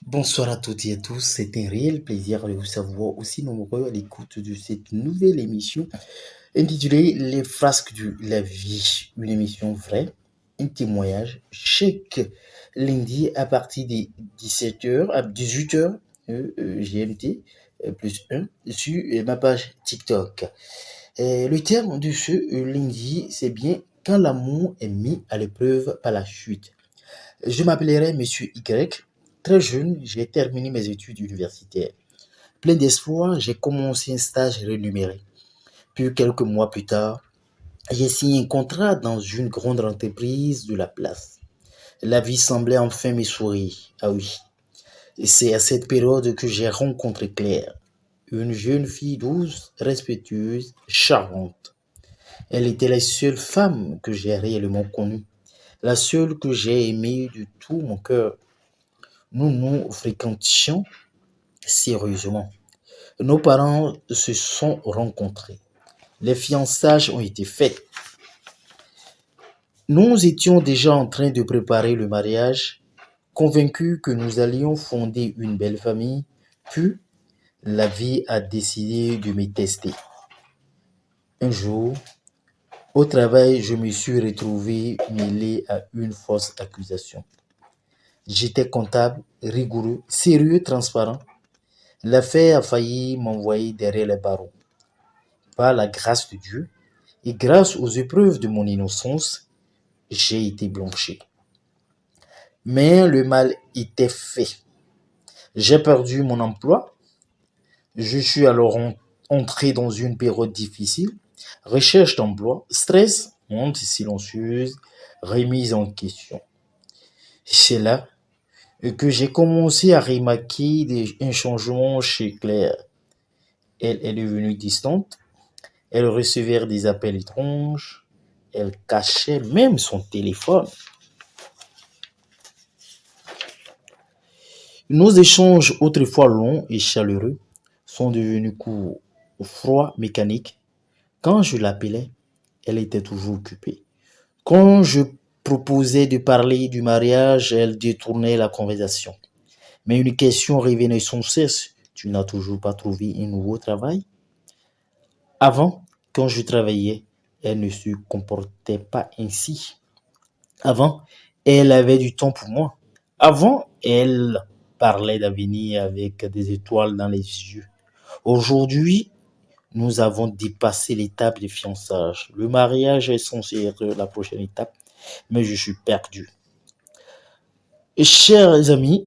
Bonsoir à toutes et à tous, c'est un réel plaisir de vous savoir aussi nombreux à l'écoute de cette nouvelle émission intitulée Les frasques de la vie, une émission vraie, un témoignage chaque lundi à partir des 17h à 18h GMT plus 1 sur ma page TikTok. Le terme de ce lundi, c'est bien quand l'amour est mis à l'épreuve par la chute. Je m'appellerai Monsieur Y. Très jeune, j'ai terminé mes études universitaires. Plein d'espoir, j'ai commencé un stage rémunéré. Puis quelques mois plus tard, j'ai signé un contrat dans une grande entreprise de la place. La vie semblait enfin me sourire. Ah oui. Et c'est à cette période que j'ai rencontré Claire, une jeune fille douce, respectueuse, charmante. Elle était la seule femme que j'ai réellement connue, la seule que j'ai aimée de tout mon cœur. Nous nous fréquentions sérieusement. Nos parents se sont rencontrés. Les fiançailles ont été faites. Nous étions déjà en train de préparer le mariage, convaincus que nous allions fonder une belle famille, puis la vie a décidé de me tester. Un jour, au travail, je me suis retrouvé mêlé à une fausse accusation. J'étais comptable, rigoureux, sérieux, transparent. L'affaire a failli m'envoyer derrière les barreaux. Par la grâce de Dieu et grâce aux épreuves de mon innocence, j'ai été blanchi. Mais le mal était fait. J'ai perdu mon emploi. Je suis alors entré dans une période difficile. Recherche d'emploi, stress, honte silencieuse, remise en question. C'est là que j'ai commencé à remarquer un changement chez Claire. Elle est devenue distante. Elle recevait des appels étranges. Elle cachait même son téléphone. Nos échanges, autrefois longs et chaleureux, sont devenus courts, froids, mécaniques. Quand je l'appelais, elle était toujours occupée. Quand je proposais de parler du mariage, elle détournait la conversation. Mais une question revenait sans cesse. Tu n'as toujours pas trouvé un nouveau travail? Avant, quand je travaillais, elle ne se comportait pas ainsi. Avant, elle avait du temps pour moi. Avant, elle parlait d'avenir avec des étoiles dans les yeux. Aujourd'hui, nous avons dépassé l'étape des fiançailles. Le mariage est censé être la prochaine étape, mais je suis perdu. Et chers amis,